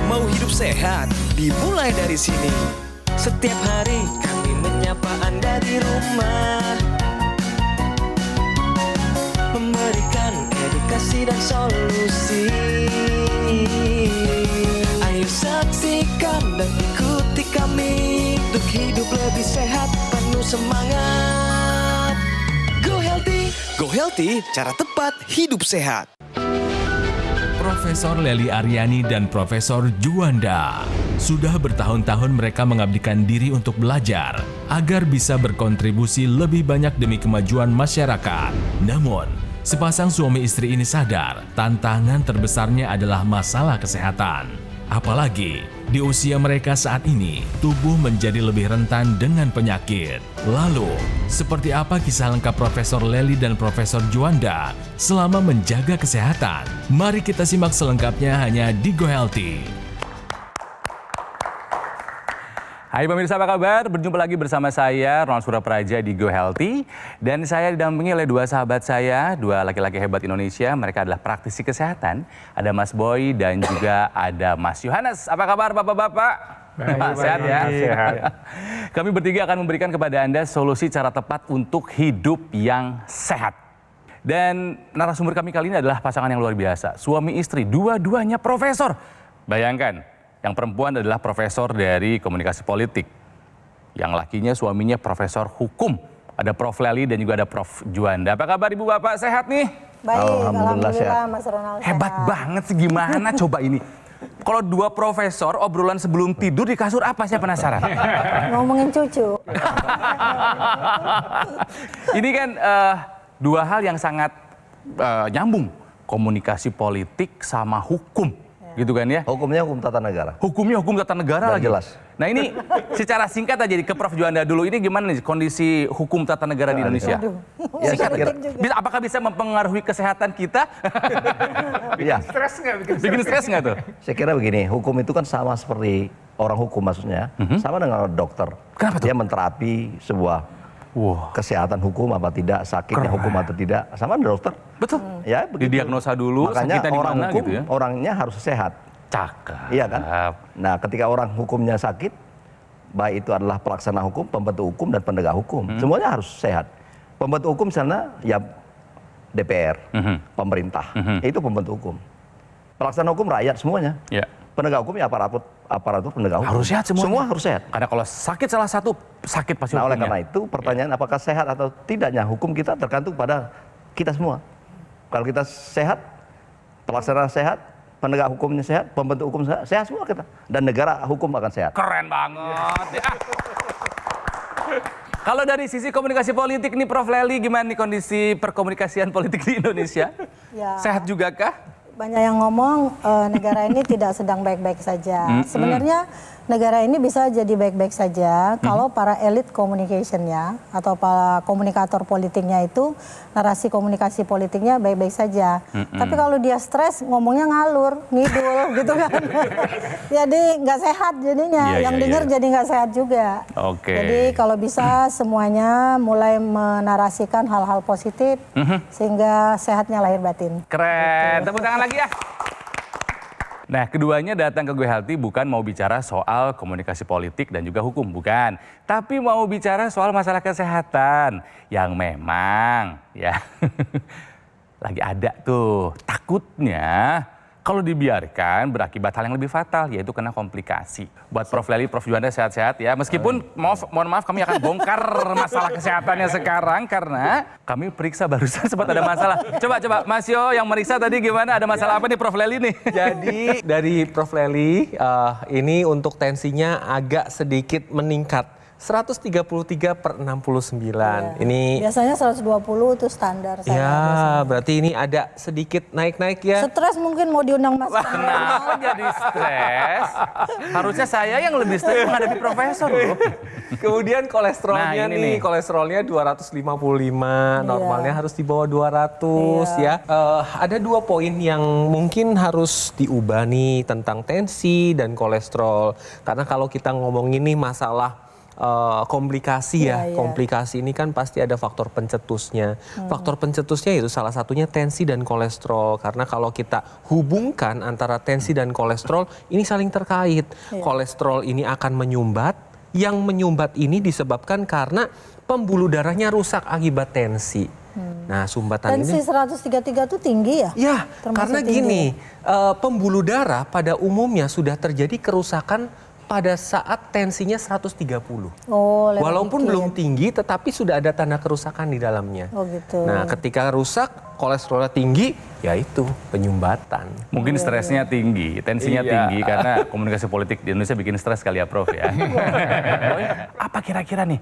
Mau hidup sehat, dimulai dari sini. Setiap hari kami menyapa Anda di rumah, memberikan edukasi dan solusi. Ayo saksikan dan ikuti kami untuk hidup lebih sehat, penuh semangat. Go Healthy. Go Healthy, cara tepat hidup sehat. Profesor Lely Aryani dan Profesor Juanda. Sudah bertahun-tahun mereka mengabdikan diri untuk belajar agar bisa berkontribusi lebih banyak demi kemajuan masyarakat. Namun, sepasang suami istri ini sadar tantangan terbesarnya adalah masalah kesehatan. Apalagi di usia mereka saat ini, tubuh menjadi lebih rentan dengan penyakit. Lalu, seperti apa kisah lengkap Profesor Lely dan Profesor Juanda selama menjaga kesehatan? Mari kita simak selengkapnya hanya di Go Healthy. Hai pemirsa, apa kabar? Berjumpa lagi bersama saya, Ronald Surapraja di Go Healthy. Dan saya didampingi oleh dua sahabat saya, dua laki-laki hebat Indonesia. Mereka adalah praktisi kesehatan. Ada Mas Boy dan juga ada Mas Yohanes. Apa kabar Bapak-Bapak? Sehat ya? Sehat. Kami bertiga akan memberikan kepada Anda solusi cara tepat untuk hidup yang sehat. Dan narasumber kami kali ini adalah pasangan yang luar biasa. Suami istri, dua-duanya profesor. Bayangkan. Yang perempuan adalah profesor dari komunikasi politik. Yang lakinya suaminya profesor hukum. Ada Prof. Lely dan juga ada Prof. Juanda. Apa kabar Ibu Bapak, sehat nih? Baik, Alhamdulillah sehat. Mas Ronald. Hebat banget sih, gimana coba ini? Kalau dua profesor obrolan sebelum tidur di kasur apa, saya penasaran. Ngomongin cucu. Ini kan dua hal yang sangat nyambung. Komunikasi politik sama hukum. Gitu kan ya? Hukumnya hukum tata negara. Hukumnya hukum tata negara lagi. Jelas. Nah ini secara singkat aja ke Prof. Juanda dulu, ini gimana nih kondisi hukum tata negara di Indonesia? Ya, saya kira, Apakah bisa mempengaruhi kesehatan kita? ya. Bikin stres nggak tuh? Saya kira begini, hukum itu kan sama seperti orang hukum maksudnya, sama dengan dokter. Kenapa tuh? Dia menterapi sebuah kesehatan hukum apa tidak, sakitnya hukum atau tidak, sama dengan dokter. Betul. Ya, begitu. Didiagnosa dulu, makanya sakitnya di orang mana hukum, gitu ya. orangnya harus sehat. Cakep. Iya kan? Nah, ketika orang hukumnya sakit, baik itu adalah pelaksana hukum, pembentuk hukum, dan penegak hukum. Semuanya harus sehat. Pembentuk hukum misalnya ya DPR, pemerintah, itu pembentuk hukum. Pelaksana hukum rakyat semuanya. Ya. Penegak hukum ya aparatur penegak hukum. Harus sehat semuanya. Semua harus sehat. Karena kalau sakit salah satu, sakit pasti Nah, oleh hukumnya. karena itu pertanyaan apakah sehat atau tidaknya hukum kita tergantung pada kita semua. Kalau kita sehat, pelaksana sehat, penegak hukumnya sehat, pembentuk hukum sehat, sehat semua kita. Dan negara hukum akan sehat. Keren banget. Ya. Kalau dari sisi komunikasi politik nih Prof. Lely, gimana nih kondisi perkomunikasian politik di Indonesia? Ya. Sehat juga kah? Banyak yang ngomong negara ini tidak sedang baik-baik saja. Sebenarnya negara ini bisa jadi baik-baik saja kalau para elit communication-nya atau para komunikator politiknya itu narasi komunikasi politiknya baik-baik saja. Tapi kalau dia stres ngomongnya ngalur, ngidul gitu kan. Jadi nggak sehat jadinya. Yang dengar jadi nggak sehat juga. Oke. Jadi kalau bisa semuanya mulai menarasikan hal-hal positif sehingga sehatnya lahir batin. Keren, tepuk tangan lagi ya. Nah, keduanya datang ke Go Healthy bukan mau bicara soal komunikasi politik dan juga hukum, bukan. Tapi mau bicara soal masalah kesehatan yang memang ya lagi ada tuh. Takutnya kalau dibiarkan berakibat hal yang lebih fatal, yaitu kena komplikasi. Buat Prof. Lely, Prof. Juanda sehat-sehat ya. Meskipun mohon maaf kami akan bongkar masalah kesehatannya sekarang karena kami periksa barusan sempat ada masalah. Coba Mas Yo yang meriksa tadi gimana? Ada masalah apa nih Prof. Lely nih? Jadi dari Prof. Lely ini untuk tensinya agak sedikit meningkat. 133/69. Ya. Ini biasanya 120 itu standar saya. ya, biasanya. berarti ini ada sedikit naik-naik ya. Stres mungkin mau diundang Mas. Kenapa jadi stres? Harusnya saya yang lebih stres menghadapi profesor loh. Kemudian kolesterolnya Nah, ini nih. kolesterolnya 255, normalnya harus di bawah 200 ya. Ada 2 poin yang mungkin harus diubah nih tentang tensi dan kolesterol. Karena kalau kita ngomongin nih masalah komplikasi ya. Iya. Komplikasi ini kan pasti ada faktor pencetusnya. Faktor pencetusnya itu salah satunya tensi dan kolesterol. Karena kalau kita hubungkan antara tensi dan kolesterol, ini saling terkait. Kolesterol ini akan menyumbat. Yang menyumbat ini disebabkan karena pembuluh darahnya rusak akibat tensi. Nah, sumbatan Tensi ini 133 itu tinggi ya? ya, Termasuk karena tinggi. gini, pembuluh darah pada umumnya sudah terjadi kerusakan pada saat tensinya 130. Oh, lewat Walaupun itu belum ya. tinggi, tetapi sudah ada tanda kerusakan di dalamnya. Oh gitu. Nah, ketika rusak, kolesterolnya tinggi, ya itu penyumbatan. Mungkin stresnya tinggi, tensinya Iya. tinggi karena komunikasi politik di Indonesia bikin stres kali ya Prof ya. Apa kira-kira nih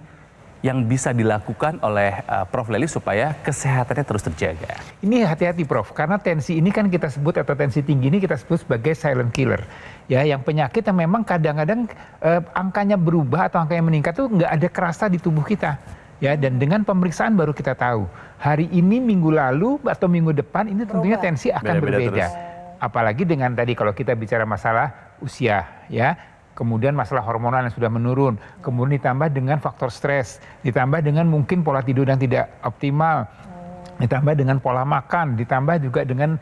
yang bisa dilakukan oleh Prof Lely supaya kesehatannya terus terjaga? Ini hati-hati Prof, karena tensi ini kan kita sebut, atau tensi tinggi ini kita sebut sebagai silent killer. Ya, yang penyakit yang memang kadang-kadang angkanya berubah atau angkanya meningkat tuh nggak ada kerasa di tubuh kita. Ya, dan dengan pemeriksaan baru kita tahu. Hari ini, minggu lalu, atau minggu depan ini tentunya tensi akan Beda-beda berbeda. terus. Apalagi dengan tadi kalau kita bicara masalah usia, ya. Kemudian masalah hormonal yang sudah menurun, kemudian ditambah dengan faktor stres, ditambah dengan mungkin pola tidur yang tidak optimal, ditambah dengan pola makan, ditambah juga dengan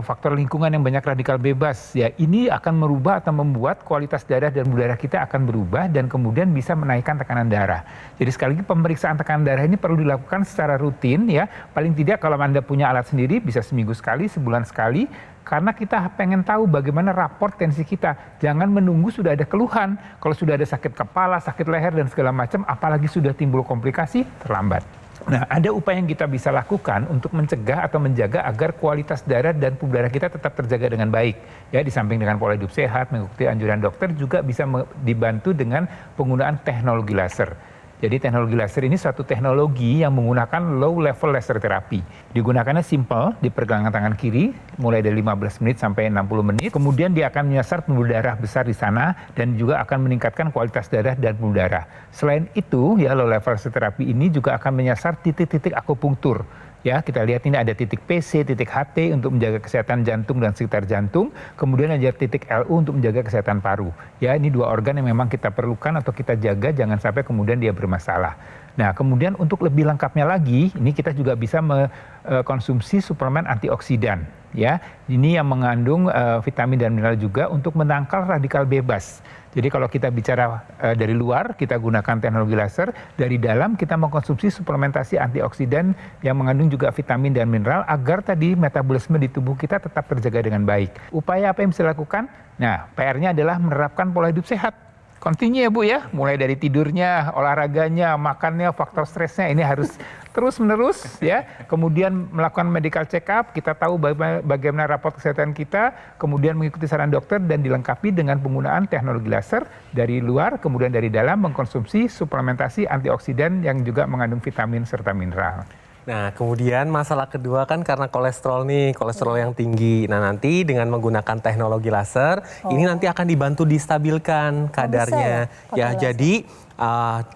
faktor lingkungan yang banyak radikal bebas. Ya, ini akan merubah atau membuat kualitas darah dan pembuluh darah kita akan berubah dan kemudian bisa menaikkan tekanan darah. Jadi sekali lagi pemeriksaan tekanan darah ini perlu dilakukan secara rutin ya. Paling tidak kalau Anda punya alat sendiri bisa seminggu sekali, sebulan sekali. Karena kita pengen tahu bagaimana rapor tensi kita. Jangan menunggu sudah ada keluhan. Kalau sudah ada sakit kepala, sakit leher, dan segala macam, apalagi sudah timbul komplikasi, terlambat. Nah, ada upaya yang kita bisa lakukan untuk mencegah atau menjaga agar kualitas darah dan pembuluh darah kita tetap terjaga dengan baik. Ya, di samping dengan pola hidup sehat, mengikuti anjuran dokter, juga bisa dibantu dengan penggunaan teknologi laser. Jadi teknologi laser ini suatu teknologi yang menggunakan low level laser terapi. Digunakannya simple di pergelangan tangan kiri, mulai dari 15 menit sampai 60 menit. Kemudian dia akan menyasar pembuluh darah besar di sana dan juga akan meningkatkan kualitas darah dan pembuluh darah. Selain itu, ya low level laser terapi ini juga akan menyasar titik-titik akupunktur. Ya, kita lihat ini ada titik PC, titik HT untuk menjaga kesehatan jantung dan sekitar jantung. Kemudian ada titik LU untuk menjaga kesehatan paru. Ya, ini dua organ yang memang kita perlukan atau kita jaga jangan sampai kemudian dia bermasalah. Nah, kemudian untuk lebih lengkapnya lagi, ini kita juga bisa mengkonsumsi suplemen antioksidan. Ya, ini yang mengandung vitamin dan mineral juga untuk menangkal radikal bebas. Jadi kalau kita bicara dari luar, kita gunakan teknologi laser. Dari dalam kita mengkonsumsi suplementasi antioksidan yang mengandung juga vitamin dan mineral agar tadi metabolisme di tubuh kita tetap terjaga dengan baik. Upaya apa yang bisa dilakukan? Nah, PR-nya adalah menerapkan pola hidup sehat. Continue ya Bu ya, mulai dari tidurnya, olahraganya, makannya, faktor stresnya ini harus terus-menerus ya. Kemudian melakukan medical check up, kita tahu bagaimana rapor kesehatan kita, kemudian mengikuti saran dokter dan dilengkapi dengan penggunaan teknologi laser dari luar, kemudian dari dalam mengkonsumsi suplementasi antioksidan yang juga mengandung vitamin serta mineral. Nah, kemudian masalah kedua kan karena kolesterol nih, kolesterol yang tinggi. Nah, nanti dengan menggunakan teknologi laser, ini nanti akan dibantu distabilkan kadarnya. Ya, jadi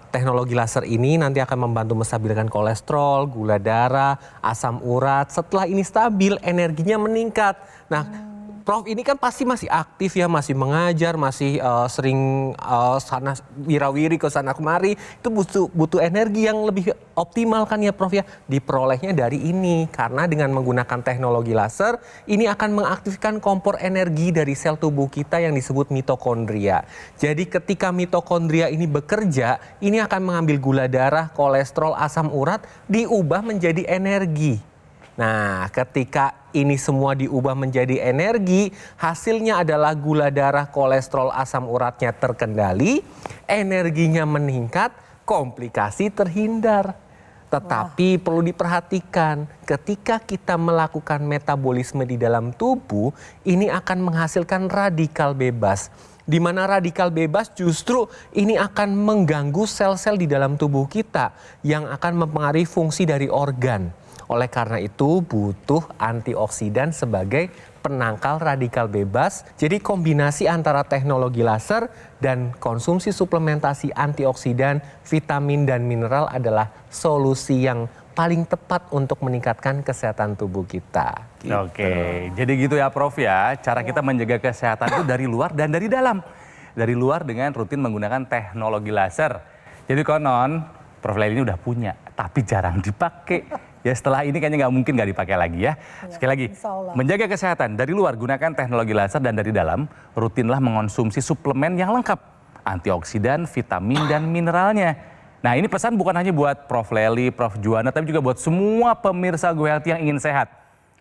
teknologi laser ini nanti akan membantu menstabilkan kolesterol, gula darah, asam urat. Setelah ini stabil, energinya meningkat. Nah, Prof ini kan pasti masih aktif ya, masih mengajar, masih sering sana wirawiri ke sana kemari. Itu butuh energi yang lebih optimal kan ya Prof ya. Diperolehnya dari ini karena dengan menggunakan teknologi laser ini akan mengaktifkan kompor energi dari sel tubuh kita yang disebut mitokondria. Jadi ketika mitokondria ini bekerja, ini akan mengambil gula darah, kolesterol, asam urat diubah menjadi energi. Nah, ketika ini semua diubah menjadi energi, hasilnya adalah gula darah, kolesterol, asam uratnya terkendali, energinya meningkat, komplikasi terhindar. Tetapi perlu diperhatikan, ketika kita melakukan metabolisme di dalam tubuh, ini akan menghasilkan radikal bebas. Di mana radikal bebas justru ini akan mengganggu sel-sel di dalam tubuh kita yang akan mempengaruhi fungsi dari organ. Oleh karena itu butuh antioksidan sebagai penangkal radikal bebas. Jadi kombinasi antara teknologi laser dan konsumsi suplementasi antioksidan, vitamin dan mineral adalah solusi yang paling tepat untuk meningkatkan kesehatan tubuh kita. Gitu. Oke, jadi gitu ya Prof ya, cara kita menjaga kesehatan itu dari luar dan dari dalam. Dari luar dengan rutin menggunakan teknologi laser. Jadi konon Prof. Lely ini udah punya, tapi jarang dipakai. Ya setelah ini kayaknya nggak mungkin nggak dipakai lagi ya. Sekali lagi, insya Allah. menjaga kesehatan dari luar gunakan teknologi laser dan dari dalam rutinlah mengonsumsi suplemen yang lengkap. Antioksidan, vitamin, dan mineralnya. Nah ini pesan bukan hanya buat Prof. Lely, Prof. Juwanda, tapi juga buat semua pemirsa Go Healthy yang ingin sehat.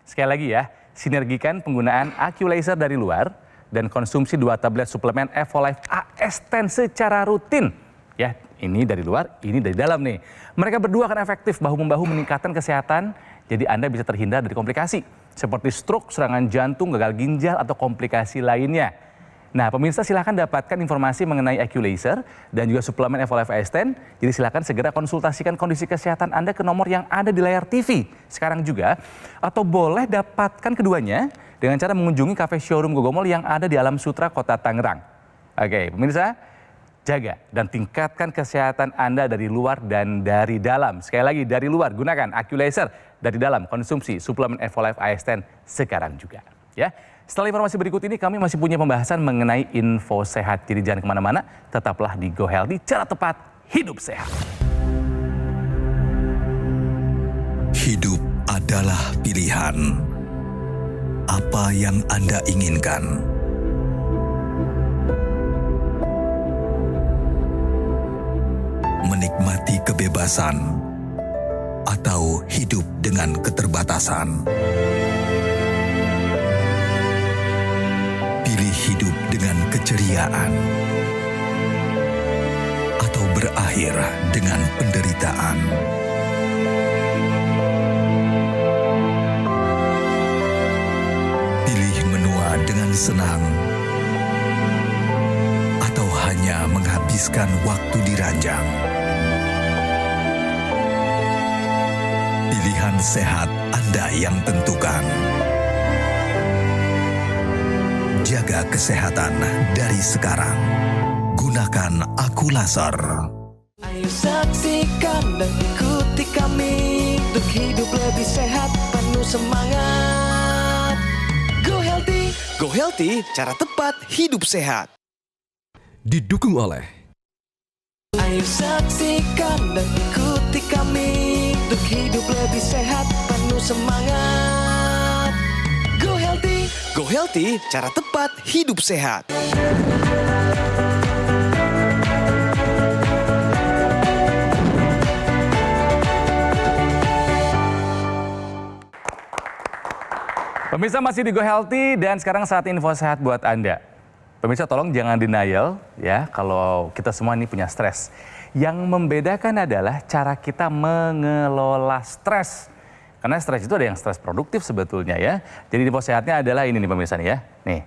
Sekali lagi ya, sinergikan penggunaan AccuLaser dari luar dan konsumsi 2 tablet suplemen Evolife AS10 secara rutin. Ya, ini dari luar, ini dari dalam nih. Mereka berdua akan efektif bahu-membahu meningkatkan kesehatan, jadi Anda bisa terhindar dari komplikasi seperti stroke, serangan jantung, gagal ginjal, atau komplikasi lainnya. Nah, pemirsa silahkan dapatkan informasi mengenai AccuLaser dan juga suplemen Evolife AS10. Jadi silahkan segera konsultasikan kondisi kesehatan Anda ke nomor yang ada di layar TV sekarang juga. Atau boleh dapatkan keduanya dengan cara mengunjungi kafe showroom Gogomall yang ada di Alam Sutra, Kota Tangerang. Oke, pemirsa, jaga dan tingkatkan kesehatan Anda dari luar dan dari dalam. Sekali lagi, dari luar gunakan AccuLaser, dari dalam konsumsi suplemen Evolife AS10 sekarang juga. Ya. Setelah informasi berikut ini kami masih punya pembahasan mengenai info sehat. Jadi jangan kemana-mana, tetaplah di Go Healthy, cara tepat hidup sehat. Hidup adalah pilihan. Apa yang Anda inginkan? Menikmati kebebasan atau hidup dengan keterbatasan? Pilih hidup dengan keceriaan atau berakhir dengan penderitaan. Pilih menua dengan senang atau hanya menghabiskan waktu di ranjang. Pilihan sehat Anda yang tentukan. Jaga kesehatan dari sekarang. Gunakan AccuLaser. Ayo saksikan dan ikuti kami untuk hidup lebih sehat, penuh semangat. Go Healthy. Go Healthy, cara tepat hidup sehat. Didukung oleh Ayo saksikan dan ikuti kami untuk hidup lebih sehat, penuh semangat. Go Healthy. Go Healthy, cara tepat hidup sehat. Pemirsa masih di Go Healthy dan sekarang saat info sehat buat Anda. Pemirsa tolong jangan denial ya kalau kita semua ini punya stres. Yang membedakan adalah cara kita mengelola stres. Karena stres itu ada yang stres produktif sebetulnya ya. Jadi info sehatnya adalah ini nih pemirsa nih ya. Nih,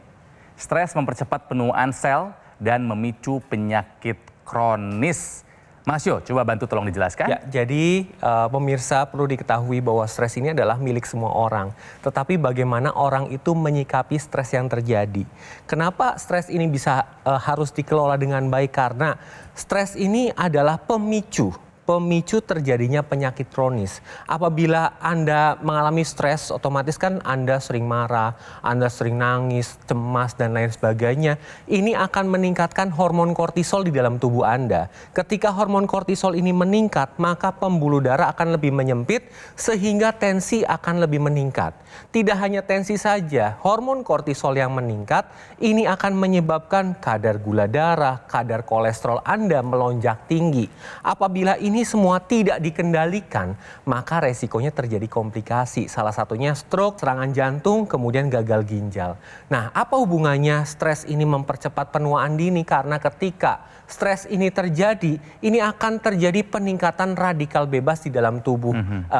stres mempercepat penuaan sel dan memicu penyakit kronis. Mas Yo, coba bantu tolong dijelaskan. Ya, jadi pemirsa perlu diketahui bahwa stres ini adalah milik semua orang. Tetapi bagaimana orang itu menyikapi stres yang terjadi. Kenapa stres ini bisa harus dikelola dengan baik? Karena stres ini adalah pemicu terjadinya penyakit kronis. Apabila Anda mengalami stres, otomatis kan Anda sering marah, Anda sering nangis, cemas, dan lain sebagainya. Ini akan meningkatkan hormon kortisol di dalam tubuh Anda. Ketika hormon kortisol ini meningkat, maka pembuluh darah akan lebih menyempit, sehingga tensi akan lebih meningkat. Tidak hanya tensi saja, hormon kortisol yang meningkat, ini akan menyebabkan kadar gula darah, kadar kolesterol Anda melonjak tinggi. Apabila ini semua tidak dikendalikan, maka resikonya terjadi komplikasi. Salah satunya stroke, serangan jantung, kemudian gagal ginjal. Nah, apa hubungannya stres ini mempercepat penuaan dini? Karena ketika stres ini terjadi, ini akan terjadi peningkatan radikal bebas di dalam tubuh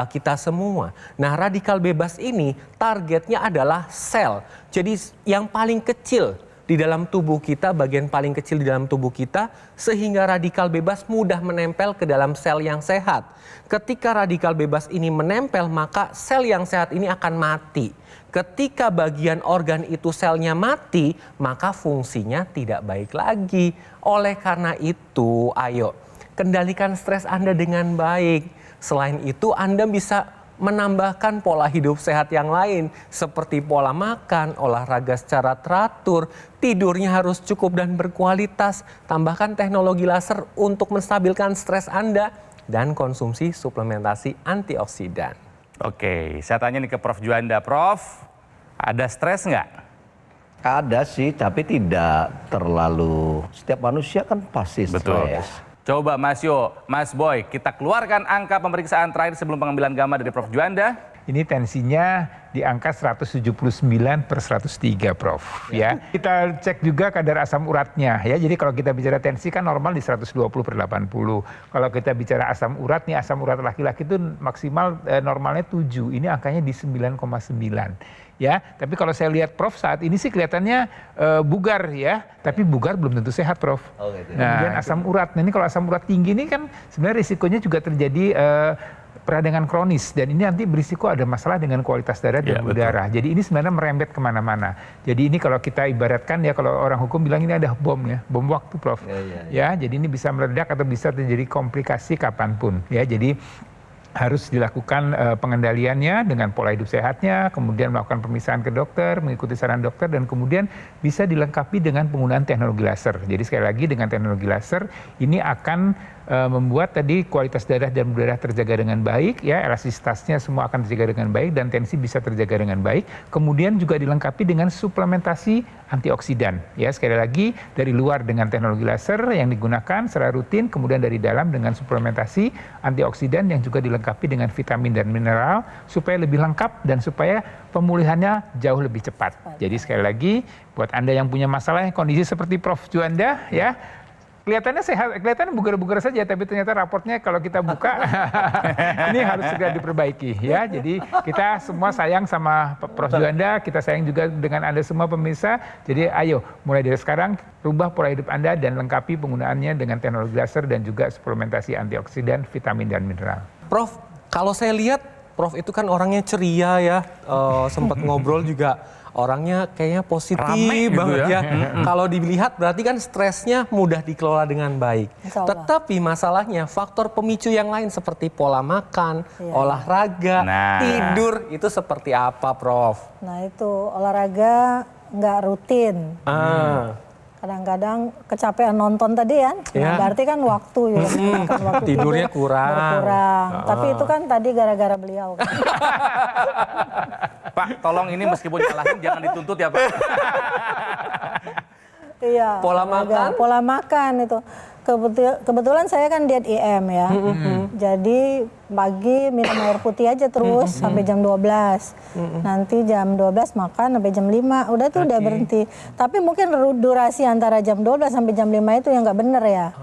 kita semua. Nah, radikal bebas ini targetnya adalah sel. Jadi yang paling kecil di dalam tubuh kita, bagian paling kecil di dalam tubuh kita, sehingga radikal bebas mudah menempel ke dalam sel yang sehat. Ketika radikal bebas ini menempel, maka sel yang sehat ini akan mati. Ketika bagian organ itu selnya mati, maka fungsinya tidak baik lagi. Oleh karena itu, ayo kendalikan stres Anda dengan baik. Selain itu, Anda bisa menambahkan pola hidup sehat yang lain seperti pola makan, olahraga secara teratur, tidurnya harus cukup dan berkualitas, tambahkan teknologi laser untuk menstabilkan stres Anda, dan konsumsi suplementasi antioksidan. Oke, saya tanya nih ke Prof. Juanda. Prof, ada stres nggak? Ada sih, tapi tidak terlalu. Setiap manusia kan pasti stres. Coba Mas Yo, Mas Boy, kita keluarkan angka pemeriksaan terakhir sebelum pengambilan gamma dari Prof. Juanda. Ini tensinya di angka 179/103, Prof. Ya. Kita cek juga kadar asam uratnya ya. Jadi kalau kita bicara tensi kan normal di 120/80. Kalau kita bicara asam urat nih, asam urat laki-laki itu maksimal normalnya 7. Ini angkanya di 9,9. Ya, tapi kalau saya lihat Prof saat ini sih kelihatannya bugar ya, tapi bugar belum tentu sehat, Prof. Kemudian asam urat, nah ini kalau asam urat tinggi ini kan sebenarnya risikonya juga terjadi peradangan kronis, dan ini nanti berisiko ada masalah dengan kualitas darah dan udara. Jadi ini sebenarnya merembet kemana-mana. Jadi ini kalau kita ibaratkan ya, kalau orang hukum bilang ini ada bom ya, bom waktu, Prof. Ya, jadi ini bisa meledak atau bisa terjadi komplikasi kapanpun. Ya, jadi harus dilakukan pengendaliannya dengan pola hidup sehatnya, kemudian melakukan pemeriksaan ke dokter, mengikuti saran dokter, dan kemudian bisa dilengkapi dengan penggunaan teknologi laser. Jadi sekali lagi dengan teknologi laser ini akan membuat tadi kualitas darah dan udara terjaga dengan baik, ya, elastisitasnya semua akan terjaga dengan baik dan tensi bisa terjaga dengan baik. Kemudian juga dilengkapi dengan suplementasi antioksidan. Ya, sekali lagi dari luar dengan teknologi laser yang digunakan secara rutin, kemudian dari dalam dengan suplementasi antioksidan yang juga dilengkapi dengan vitamin dan mineral supaya lebih lengkap dan supaya pemulihannya jauh lebih cepat. Jadi sekali lagi buat Anda yang punya masalah kondisi seperti Prof. Juanda ya, kelihatannya sehat, kelihatannya bugar-bugar saja, tapi ternyata raportnya kalau kita buka ini harus segera diperbaiki ya. Jadi kita semua sayang sama Prof. Juanda, kita sayang juga dengan Anda semua pemirsa. Jadi ayo mulai dari sekarang rubah pola hidup Anda dan lengkapi penggunaannya dengan teknologi laser dan juga suplementasi antioksidan, vitamin dan mineral. Prof, kalau saya lihat Prof itu kan orangnya ceria ya, sempat ngobrol juga. Orangnya kayaknya positif banget ya. Kalau dilihat berarti kan stresnya mudah dikelola dengan baik. Tetapi masalahnya faktor pemicu yang lain seperti pola makan, olahraga, tidur itu seperti apa, Prof? Nah itu olahraga nggak rutin. Kadang-kadang kecapean nonton tadi kan, berarti kan waktu ya, waktu tidurnya kurang. Tapi itu kan tadi gara-gara beliau. Kan? Pak, tolong ini meskipun nyalahin jangan dituntut ya, Pak. Iya. Pola makan itu. Kebetulan saya kan diet IM ya. Jadi pagi minum air putih aja terus sampai jam 12. Nanti jam 12 makan sampai jam 5. Udah tuh udah berhenti. Tapi mungkin durasi antara jam 12 sampai jam 5 itu yang nggak bener ya.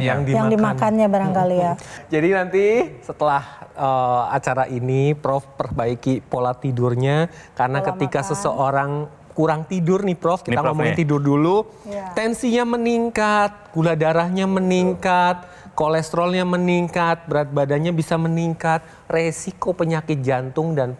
Yang dimakannya barangkali ya. Jadi nanti setelah acara ini Prof perbaiki pola tidurnya, karena ketika seseorang kurang tidur nih Prof, kita ngomongin tidur dulu, tensinya meningkat, gula darahnya meningkat, kolesterolnya meningkat, berat badannya bisa meningkat, resiko penyakit jantung dan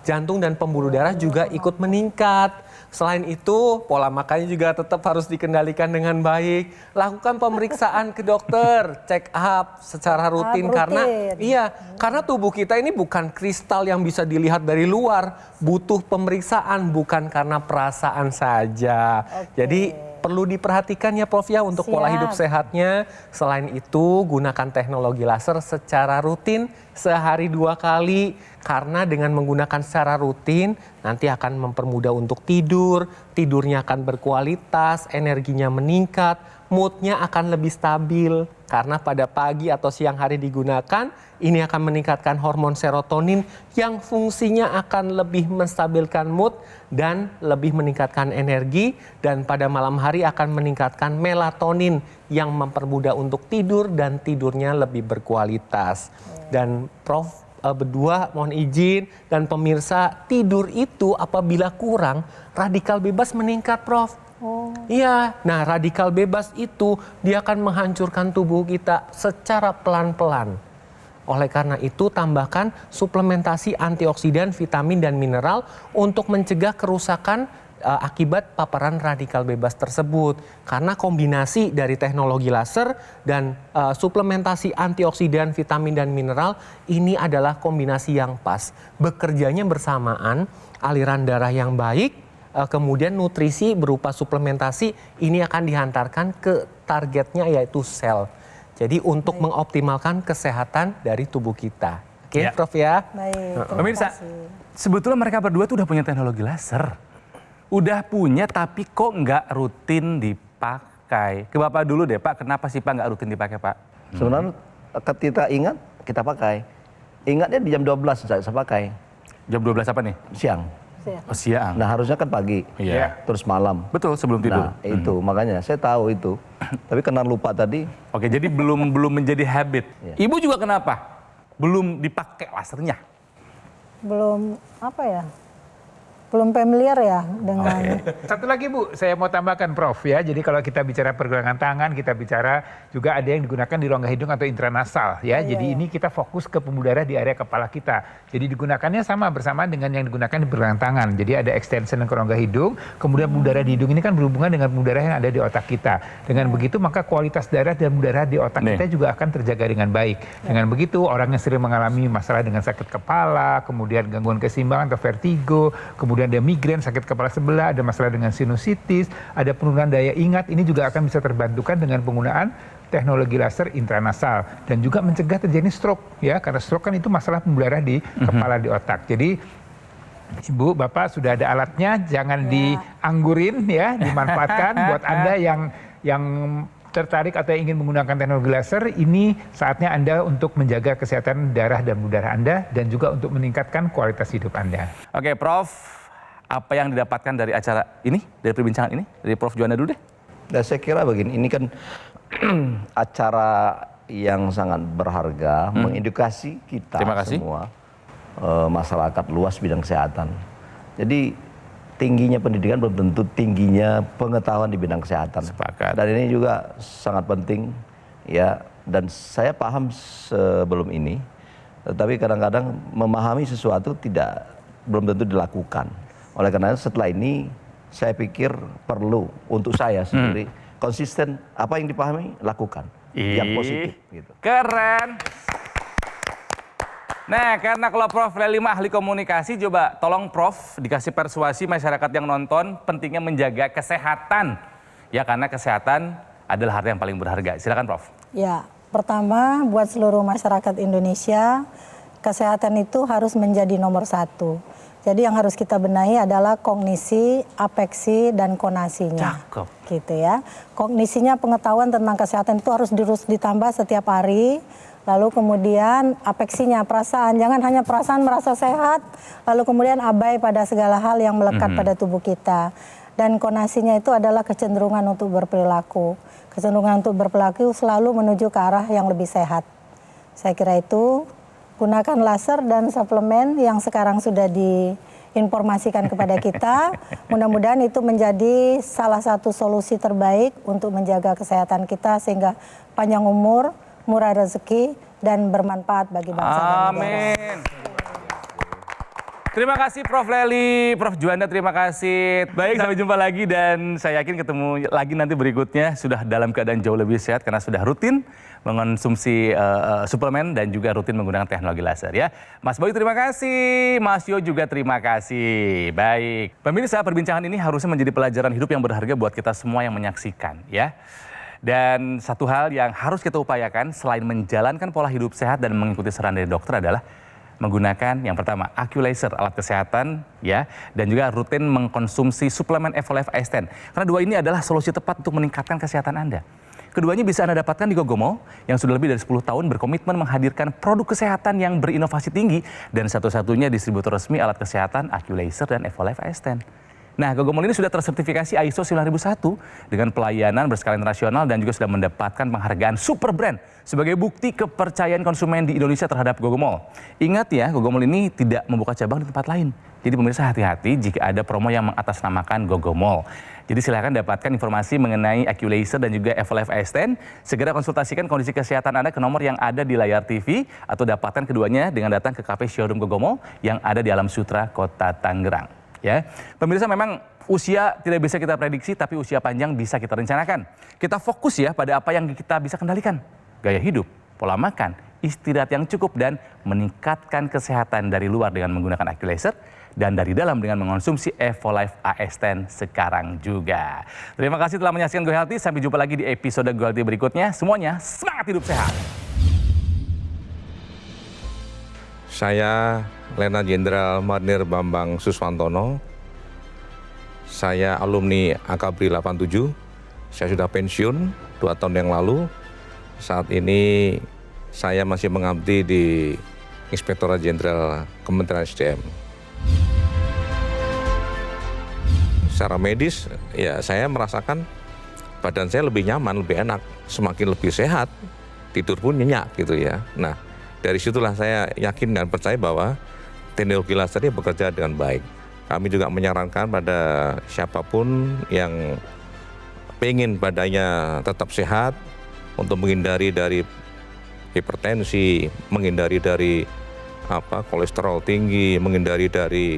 jantung dan pembuluh darah juga ikut meningkat. Selain itu, pola makannya juga tetap harus dikendalikan dengan baik. Lakukan pemeriksaan ke dokter, check up secara rutin. Karena tubuh kita ini bukan kristal yang bisa dilihat dari luar, butuh pemeriksaan bukan karena perasaan saja. Jadi perlu diperhatikan ya Prof ya untuk pola hidup sehatnya. Selain itu gunakan teknologi laser secara rutin sehari 2 kali. Karena dengan menggunakan secara rutin nanti akan mempermudah untuk tidur. Tidurnya akan berkualitas, energinya meningkat, moodnya akan lebih stabil. Karena pada pagi atau siang hari digunakan, ini akan meningkatkan hormon serotonin yang fungsinya akan lebih menstabilkan mood dan lebih meningkatkan energi. Dan pada malam hari akan meningkatkan melatonin yang mempermudah untuk tidur dan tidurnya lebih berkualitas. Dan Prof berdua mohon izin dan pemirsa, tidur itu apabila kurang, radikal bebas meningkat Prof. Iya, nah radikal bebas itu dia akan menghancurkan tubuh kita secara pelan-pelan. Oleh karena itu tambahkan suplementasi antioksidan, vitamin dan mineral untuk mencegah kerusakan akibat paparan radikal bebas tersebut. Karena kombinasi dari teknologi laser dan suplementasi antioksidan, vitamin dan mineral ini adalah kombinasi yang pas. Bekerjanya bersamaan, aliran darah yang baik, kemudian nutrisi berupa suplementasi ini akan dihantarkan ke targetnya yaitu sel. Jadi untuk mengoptimalkan kesehatan dari tubuh kita. Oke, Ya. Prof ya. Baik, terima Pemirsa, kasih. sebetulnya mereka berdua tuh udah punya teknologi laser. Udah punya tapi kok nggak rutin dipakai. Ke Bapak dulu deh Pak, kenapa sih Pak nggak rutin dipakai Pak? Sebenarnya ketika ingat kita pakai. Ingatnya di jam 12 saya pakai. Jam 12 apa nih? Siang. Oh, siang. Nah harusnya kan pagi. Iya. Terus malam. Betul, sebelum tidur. Nah itu makanya saya tahu itu. Tapi karena lupa tadi. Oke, jadi belum menjadi habit. Iya. Ibu juga kenapa? Belum dipakai lasernya. Belum apa ya? Belum familiar ya dengan Satu lagi Bu, saya mau tambahkan Prof ya. Jadi kalau kita bicara pergelangan tangan, kita bicara juga ada yang digunakan di rongga hidung atau intranasal ya. Jadi ini kita fokus ke pembuluh darah di area kepala kita. Jadi digunakannya sama bersamaan dengan yang digunakan di pergelangan tangan. Jadi ada extension ke rongga hidung, kemudian pembuluh darah di hidung ini kan berhubungan dengan pembuluh darah yang ada di otak kita. Dengan begitu maka kualitas darah dan pembuluh darah di otak kita juga akan terjaga dengan baik. Dengan begitu orang yang sering mengalami masalah dengan sakit kepala, kemudian gangguan keseimbangan atau vertigo, kemudian ada migrain, sakit kepala sebelah, ada masalah dengan sinusitis, ada penurunan daya ingat, ini juga akan bisa terbantukan dengan penggunaan teknologi laser intranasal dan juga mencegah terjadi stroke ya, karena stroke kan itu masalah pembuluh darah di kepala, di otak. Jadi Ibu, Bapak sudah ada alatnya, jangan dianggurin ya, dimanfaatkan buat Anda yang tertarik atau ingin menggunakan teknologi laser, ini saatnya Anda untuk menjaga kesehatan darah dan pembuluh darah Anda dan juga untuk meningkatkan kualitas hidup Anda. Oke, Prof, apa yang didapatkan dari acara ini, dari perbincangan ini, dari Prof Juanda dulu deh? Dan saya kira begini, ini kan acara yang sangat berharga, mengedukasi kita Terima kasih. semua, masyarakat luas bidang kesehatan. Jadi tingginya pendidikan belum tentu tingginya pengetahuan di bidang kesehatan. Sepakat. Dan ini juga sangat penting ya. Dan saya paham sebelum ini, tetapi kadang-kadang memahami sesuatu belum tentu dilakukan. Oleh karena setelah ini saya pikir perlu untuk saya sendiri konsisten apa yang dipahami lakukan yang positif. Gitu. Keren. Nah, karena kalau Prof Lely mah ahli komunikasi, coba tolong Prof dikasih persuasi masyarakat yang nonton pentingnya menjaga kesehatan. Ya, karena kesehatan adalah harta yang paling berharga. Silakan Prof. ya. Pertama, buat seluruh masyarakat Indonesia, kesehatan itu harus menjadi nomor 1. Jadi yang harus kita benahi adalah kognisi, apeksi, dan konasinya. Cakep. Gitu ya. Kognisinya pengetahuan tentang kesehatan itu harus terus ditambah setiap hari. Lalu kemudian apeksinya perasaan, jangan hanya perasaan merasa sehat, lalu kemudian abai pada segala hal yang melekat pada tubuh kita. Dan konasinya itu adalah kecenderungan untuk berperilaku. Kecenderungan untuk berperilaku selalu menuju ke arah yang lebih sehat. Saya kira itu, gunakan laser dan suplemen yang sekarang sudah diinformasikan kepada kita. Mudah-mudahan itu menjadi salah satu solusi terbaik untuk menjaga kesehatan kita sehingga panjang umur, murah rezeki, dan bermanfaat bagi bangsa dan negara. Amin. Terima kasih Prof Lely, Prof Juanda terima kasih. Baik, sampai jumpa lagi dan saya yakin ketemu lagi nanti berikutnya sudah dalam keadaan jauh lebih sehat karena sudah rutin mengonsumsi suplemen dan juga rutin menggunakan teknologi laser ya. Mas Boy terima kasih, Mas Yo juga terima kasih. Baik, pemirsa perbincangan ini harusnya menjadi pelajaran hidup yang berharga buat kita semua yang menyaksikan ya. Dan satu hal yang harus kita upayakan selain menjalankan pola hidup sehat dan mengikuti saran dari dokter adalah menggunakan yang pertama AccuLaser alat kesehatan ya, dan juga rutin mengkonsumsi suplemen Evolve Ascend. Karena dua ini adalah solusi tepat untuk meningkatkan kesehatan Anda. Keduanya bisa Anda dapatkan di Gogomo yang sudah lebih dari 10 tahun berkomitmen menghadirkan produk kesehatan yang berinovasi tinggi dan satu-satunya distributor resmi alat kesehatan AccuLaser dan Evolve Ascend. Nah, Gogomol ini sudah tersertifikasi ISO 9001 dengan pelayanan berskala internasional dan juga sudah mendapatkan penghargaan Super Brand sebagai bukti kepercayaan konsumen di Indonesia terhadap Gogomol. Ingat ya, Gogomol ini tidak membuka cabang di tempat lain. Jadi pemirsa hati-hati jika ada promo yang mengatasnamakan Gogomol. Jadi silakan dapatkan informasi mengenai AccuLaser dan juga Evolve Ascend. Segera konsultasikan kondisi kesehatan Anda ke nomor yang ada di layar TV atau dapatkan keduanya dengan datang ke kafe showroom Gogomol yang ada di Alam Sutra, Kota Tangerang. Ya, pemirsa memang Usia tidak bisa kita prediksi, tapi usia panjang bisa kita rencanakan. Kita fokus ya pada apa yang kita bisa kendalikan. Gaya hidup, pola makan, istirahat yang cukup, dan meningkatkan kesehatan dari luar dengan menggunakan IQ Laser, dan dari dalam dengan mengonsumsi Evolife AS10 sekarang juga. Terima kasih telah menyaksikan Go Healthy. Sampai jumpa lagi di episode Go Healthy berikutnya. Semuanya semangat hidup sehat. Saya Letnan Jenderal Marinir Bambang Suswantono. Saya alumni Akabri 87. Saya sudah pensiun 2 tahun yang lalu. Saat ini saya masih mengabdi di Inspektorat Jenderal Kementerian SDM. Secara medis, ya saya merasakan badan saya lebih nyaman, lebih enak, semakin lebih sehat, tidur pun nyenyak gitu ya. Nah, dari situlah saya yakin dan percaya bahwa teknologi laser ini bekerja dengan baik. Kami juga menyarankan pada siapapun yang pengen badannya tetap sehat untuk menghindari dari hipertensi, menghindari dari kolesterol tinggi, menghindari dari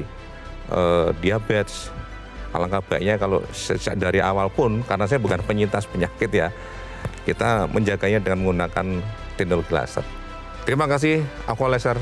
diabetes. Alangkah baiknya kalau sejak dari awal pun, karena saya bukan penyintas penyakit ya, kita menjaganya dengan menggunakan teknologi laser. Terima kasih, Aqua Laser.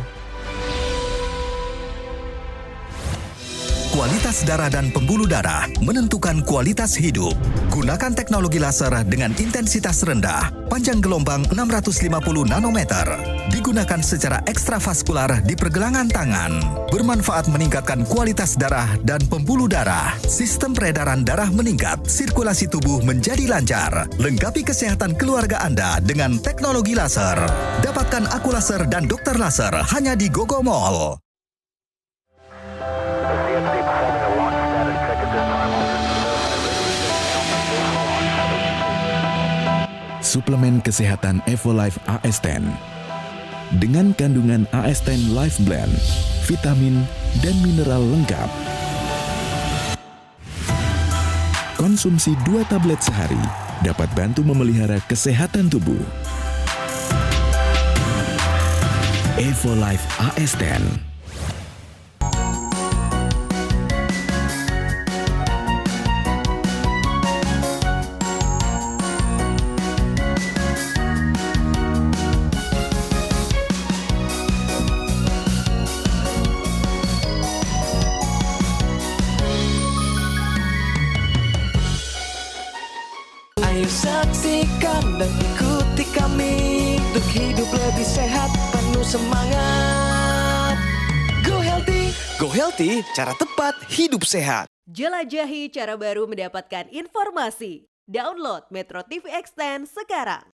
Kualitas darah dan pembuluh darah menentukan kualitas hidup. Gunakan teknologi laser dengan intensitas rendah, panjang gelombang 650 nanometer. Digunakan secara ekstravaskular di pergelangan tangan. Bermanfaat meningkatkan kualitas darah dan pembuluh darah. Sistem peredaran darah meningkat, sirkulasi tubuh menjadi lancar. Lengkapi kesehatan keluarga Anda dengan teknologi laser. Dapatkan Aku Laser dan Dokter Laser hanya di Gogo Mall. Suplemen kesehatan Evolife AS10 dengan kandungan AS10 Life Blend, vitamin dan mineral lengkap. Konsumsi 2 tablet sehari dapat bantu memelihara kesehatan tubuh. Evolife AS10. Ayo saksikan dan ikuti kami untuk hidup lebih sehat, penuh semangat. Go Healthy. Go Healthy, cara tepat hidup sehat. Jelajahi cara baru mendapatkan informasi. Download Metro TV Extend sekarang.